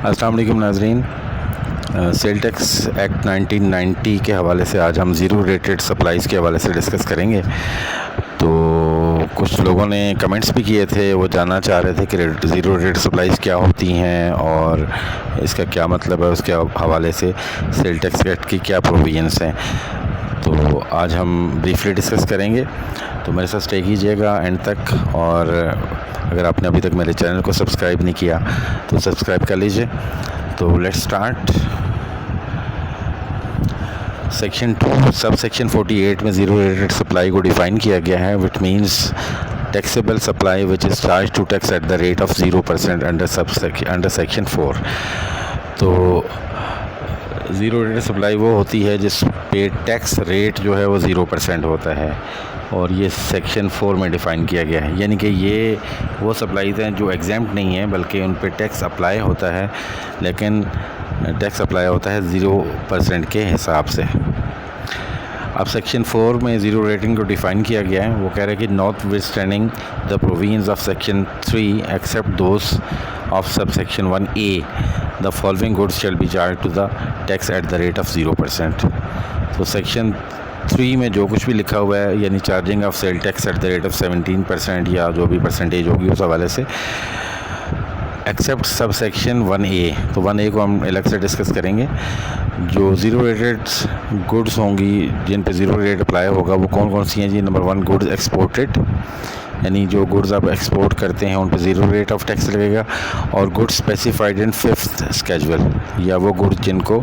अस्सलाम वालेकुम नाज़रीन। सेल टैक्स एक्ट 1990 के हवाले से आज हम ज़ीरो रेटेड सप्लाईज़ के हवाले से डिस्कस करेंगे। तो कुछ लोगों ने कमेंट्स भी किए थे, वो जानना चाह रहे थे कि ज़ीरो रेट सप्लाईज़ क्या होती हैं और इसका क्या मतलब है, उसके हवाले से सेल टैक्स एक्ट की क्या प्रोविजंस हैं। तो आज हम ब्रीफली डिस्कस करेंगे, तो मेरे साथ स्टे कीजिएगा एंड तक। और अगर आपने अभी तक मेरे चैनल को सब्सक्राइब नहीं किया तो सब्सक्राइब कर लीजिए। तो लेट्स स्टार्ट। सेक्शन 2 सब सेक्शन 48 में ज़ीरो रेटेड सप्लाई को डिफ़ाइन किया गया है, which means taxable supply which is charge to tax at the rate of 0% under section 4। तो ज़ीरो रेटेड सप्लाई वो होती है जिस पे टैक्स रेट जो है वो 0% होता है, और ये सेक्शन 4 में डिफ़ाइन किया गया है। यानी कि ये वो सप्लाईज़ हैं जो एग्जैम्प्ट नहीं हैं, बल्कि उन पे टैक्स अप्लाई होता है, लेकिन टैक्स अप्लाई होता है 0% के हिसाब से। अब सेक्शन 4 में ज़ीरो रेटिंग को डिफ़ाइन किया गया है। वो कह रहे हैं कि notwithstanding the provisions of section 3 except those of sub section 1A the following goods shall be charged to the tax at the rate of 0%। तो सेक्शन 3 में जो कुछ भी लिखा हुआ है, यानी charging of sale tax at the rate of 17% या जो भी परसेंटेज होगी उस हवाले से, एक्सेप्ट सब सेक्शन 1A। तो 1A को हम अलग से डिस्कस करेंगे। जो ज़ीरो रेटेड गुड्स होंगी जिन पे ज़ीरो रेट अप्लाई होगा वो कौन कौन सी हैं जी। नंबर 1, गुड्स एक्सपोर्टेड, यानी जो गुड्स आप एक्सपोर्ट करते हैं उन पे ज़ीरो रेट ऑफ टैक्स लगेगा। और goods specified in 5th schedule, या वो गुड्स जिनको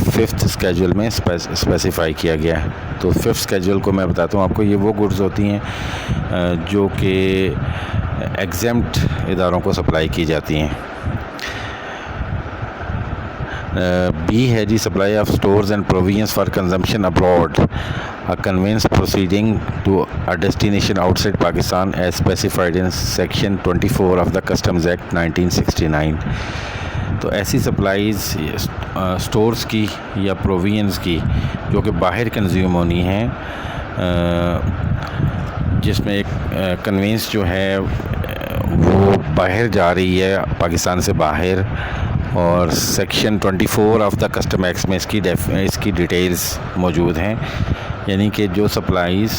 5th स्केड्यूल में स्पेसिफाई किया गया है। तो 5th स्केड्यूल को मैं बताता हूँ आपको। ये वो गुड्स होती हैं जो कि एग्जेम्प्ट इदारों को सप्लाई की जाती हैं। बी है जी, supply of stores and provisions for consumption abroad, a conveyance proceeding to a destination outside Pakistan as specified in section 24 of the Customs Act 1969। तो ऐसी सप्लाईज़ स्टोर्स की या प्रोविजंस की जो कि बाहर कंज्यूम होनी हैं, जिसमें एक कन्वेंस जो है वो बाहर जा रही है पाकिस्तान से बाहर, और section 24 of the custom act में इसकी डिटेल्स मौजूद हैं। यानी कि जो सप्लाईज़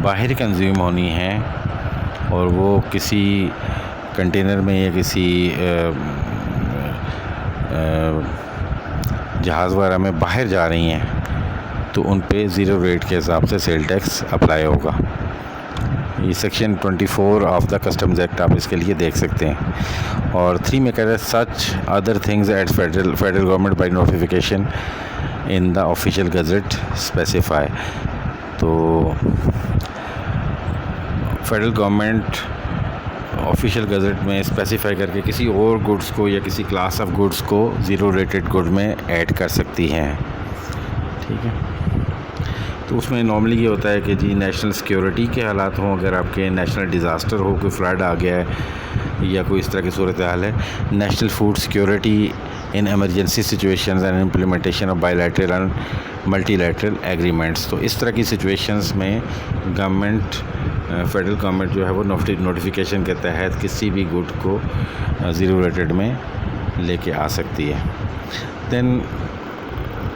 बाहर कंज्यूम होनी हैं और वो किसी कंटेनर में या किसी जहाज़ वगैरह में बाहर जा रही हैं, तो उन पे ज़ीरो रेट के हिसाब से सेल टैक्स अप्लाई होगा। ये section 24 of the Customs act आप इसके लिए देख सकते हैं। और 3 में कह रहे हैं such other things at federal government by notification in the official gazette specify. तो फेडरल गवर्नमेंट ऑफिशियल गज़ट में स्पेसिफाई करके किसी और गुड्स को या किसी क्लास ऑफ गुड्स को ज़ीरो रेटेड गुड में ऐड कर सकती हैं। ठीक है। तो उसमें नॉर्मली ये होता है कि जी नेशनल सिक्योरिटी के हालात हों, अगर आपके नेशनल डिज़ास्टर हो, कोई फ्लड आ गया है या कोई इस तरह की सूरत हाल है, national food security in emergency situations and implementation of bilateral and multilateral agreements. तो इस तरह की सिचुएशंस में गवर्नमेंट, फेडरल गवर्नमेंट जो है वो नोटिफिकेशन के तहत किसी भी गुड को ज़ीरो रेटेड में लेके आ सकती है। देन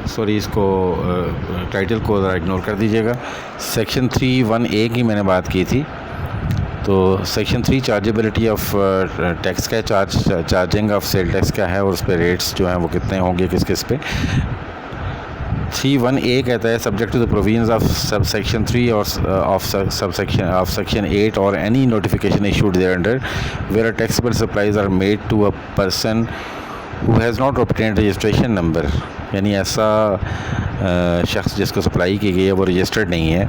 सॉरी, इसको टाइटल को ज़रा इग्नोर कर दीजिएगा। सेक्शन 3(1)(a) की मैंने बात की थी। तो सेक्शन 3 चार्जेबिलिटी ऑफ टैक्स का, चार्जिंग ऑफ सेल टैक्स का है, और उस पर रेट्स जो हैं वो कितने होंगे, किस किस पे। 3(1)(a) कहता है subject to the provisions of सब सेक्शन 3 और ऑफ सेक्शन 8 और any notification issued thereunder where taxable supplies are made to a person who has not obtained registration number. यानी ऐसा शख्स जिसको सप्लाई की गई है वो रजिस्टर्ड नहीं है।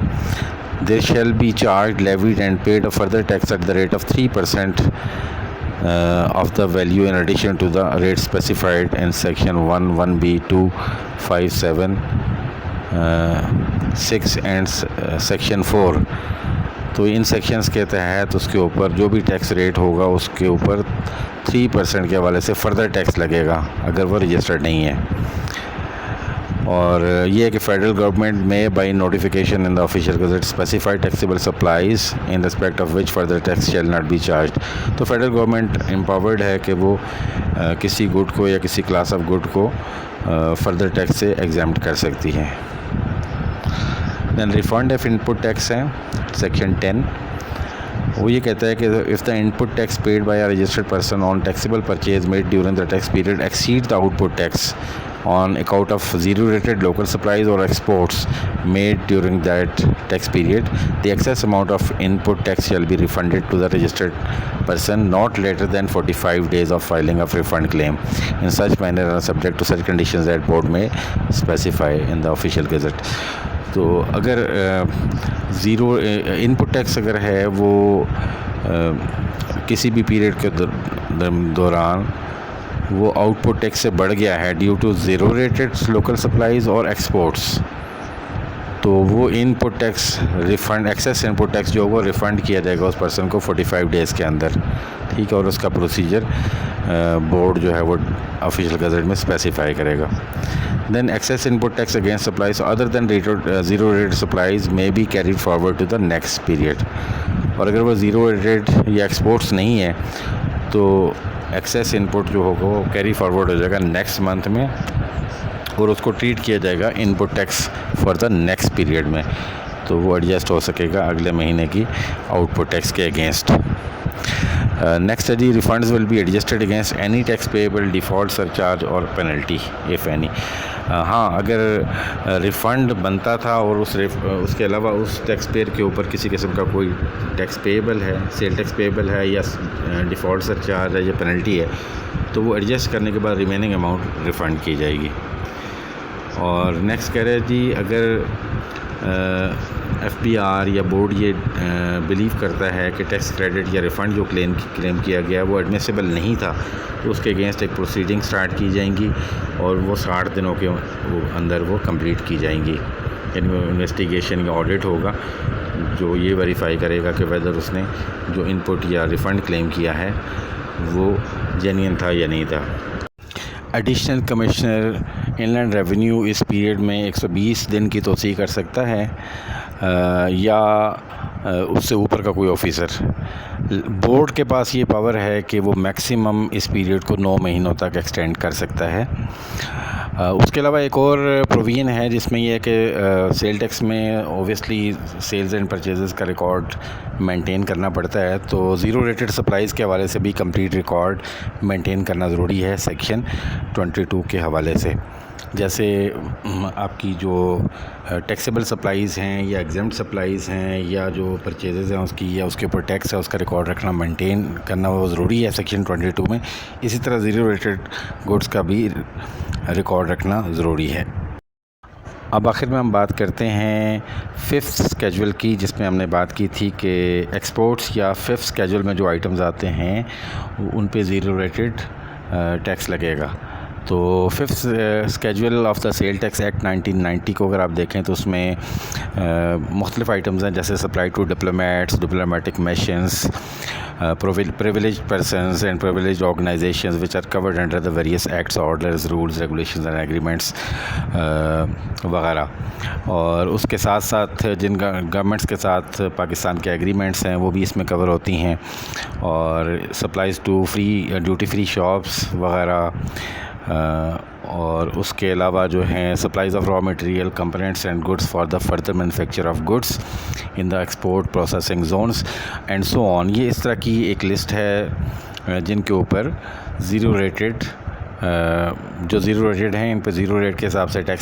There shall be charge levied and paid a further tax at the rate of 3% of the value in addition to the rate specified in section 1(1)(b), 2, 5, 7, 6 and section 4। तो इन सेक्शंस के तहत उसके ऊपर जो भी टैक्स रेट होगा उसके ऊपर 3% के हवाले से फ़र्दर टैक्स लगेगा अगर वो रजिस्टर्ड नहीं है। और ये है कि फेडरल गवर्नमेंट में by notification in the official gazette specified taxable supplies in respect of which further tax shall not be charge. तो फेडरल गवर्नमेंट एम्पावर्ड है कि वो किसी गुड को या किसी क्लास ऑफ गुड को फर्दर टैक्स से एग्जाम्प्ट कर सकती है। Then refund of input tax है सेक्शन 10। वो ये कहता है कि if the input tax paid by a registered person on taxable purchase made during the tax period exceed the output tax on account of zero rated local supplies or exports made during that tax period, the excess amount of input tax shall be refunded to the registered person not later than 45 days of filing of refund claim in such manner and subject to such conditions that board may specify in the official gazette। तो अगर zero input tax अगर है वो किसी भी period के दौरान वो आउटपुट टैक्स से बढ़ गया है due to zero rated local supplies और एक्सपोर्ट्स, तो वो input tax refund excess input tax जो वो रिफ़ंड किया जाएगा उस पर्सन को 45 डेज़ के अंदर, ठीक है। और उसका प्रोसीजर बोर्ड जो है वो ऑफिशियल गज़ट में स्पेसिफाई करेगा। Then excess input tax against supplies other than zero rated supplies में be carried forward to the next period. और अगर वो ज़ीरो रेटेड या एक्सपोर्ट्स नहीं है तो एक्सेस इनपुट जो होगा वो कैरी फॉरवर्ड हो जाएगा नेक्स्ट मंथ में और उसको ट्रीट किया जाएगा input tax for the next period में, तो वो एडजस्ट हो सकेगा अगले महीने की आउटपुट टैक्स के अगेंस्ट। नेक्स्ट है जी, refunds will be adjusted against any tax payable default surcharge और पेनल्टी इफ़ एनी। हाँ, अगर रिफ़ंड बनता था और उसके अलावा उस टैक्स पेयर के ऊपर किसी किस्म का कोई टैक्स पेएबल है, सेल टैक्स पेएबल है या डिफ़ॉल्ट सरचार्ज है या पेनल्टी है, तो वो एडजस्ट करने के बाद रिमेनिंग अमाउंट रिफ़ंड की जाएगी। और नेक्स्ट कह रहे हैं जी, अगर FBR या बोर्ड ये बिलीव करता है कि टैक्स क्रेडिट या रिफ़ंड जो क्लेम किया गया वो एडमिसिबल नहीं था, तो उसके अगेंस्ट एक प्रोसीडिंग स्टार्ट की जाएंगी और वो 60 दिनों के अंदर वो कंप्लीट की जाएंगी। यानी इन्वेस्टिगेशन या ऑडिट होगा जो ये वेरीफाई करेगा कि वेदर उसने जो इनपुट या रिफ़ंड क्लेम किया है वो जेन्युइन था या नहीं था। एडिशनल कमिश्नर इनलैंड रेवेन्यू इस पीरियड में 120 दिन की तोसी कर सकता है या उससे ऊपर का कोई ऑफिसर। बोर्ड के पास ये पावर है कि वो मैक्सिमम इस पीरियड को 9 महीनों तक एक्सटेंड कर सकता है। उसके अलावा एक और प्रोविज़न है जिसमें यह है कि सेल टैक्स में ओबियसली सेल्स एंड परचेजेस का रिकॉर्ड मेंटेन करना पड़ता है, तो ज़ीरो रेटेड सप्लाईज़ के हवाले से भी कंप्लीट रिकॉर्ड मेंटेन करना ज़रूरी है सेक्शन 22 के हवाले से। जैसे आपकी जो टैक्सेबल सप्लाईज़ हैं या एग्जेम्प्ट सप्लाईज़ हैं या जो परचेजेज़ हैं उसकी या उसके ऊपर टैक्स है उसका रिकॉर्ड रखना मेंटेन करना वो ज़रूरी है सेक्शन 22 में। इसी तरह ज़ीरो रेटेड गुड्स का भी रिकॉर्ड रखना ज़रूरी है। अब आखिर में हम बात करते हैं 5th स्केड्यूल की, जिसमें हमने बात की थी कि एक्सपोर्ट्स या 5th स्केड्यूल में जो आइटम्स आते हैं उन पे ज़ीरो रेटेड टैक्स लगेगा। तो 5th schedule of the sale tax act 1990 को अगर आप देखें तो उसमें मुख्तलिफ़ आइटम्स हैं, जैसे supply to diplomats, diplomatic missions, privileged persons and privileged organizations which are covered under the various acts, orders, rules, regulations and agreements वगैरह। और उसके साथ साथ जिन गवर्नमेंट्स के साथ पाकिस्तान के एग्रीमेंट्स हैं वो भी इसमें कवर होती हैं, और supplies to duty free shops वगैरह। और उसके अलावा जो हैं supplies of raw material, components and goods for the further manufacture of goods in the export processing zones and so on. ये इस तरह की एक लिस्ट है जिनके ऊपर ज़ीरो रेटेड जो ज़ीरो रेटेड हैं इन पर ज़ीरो रेट के हिसाब से टैक्स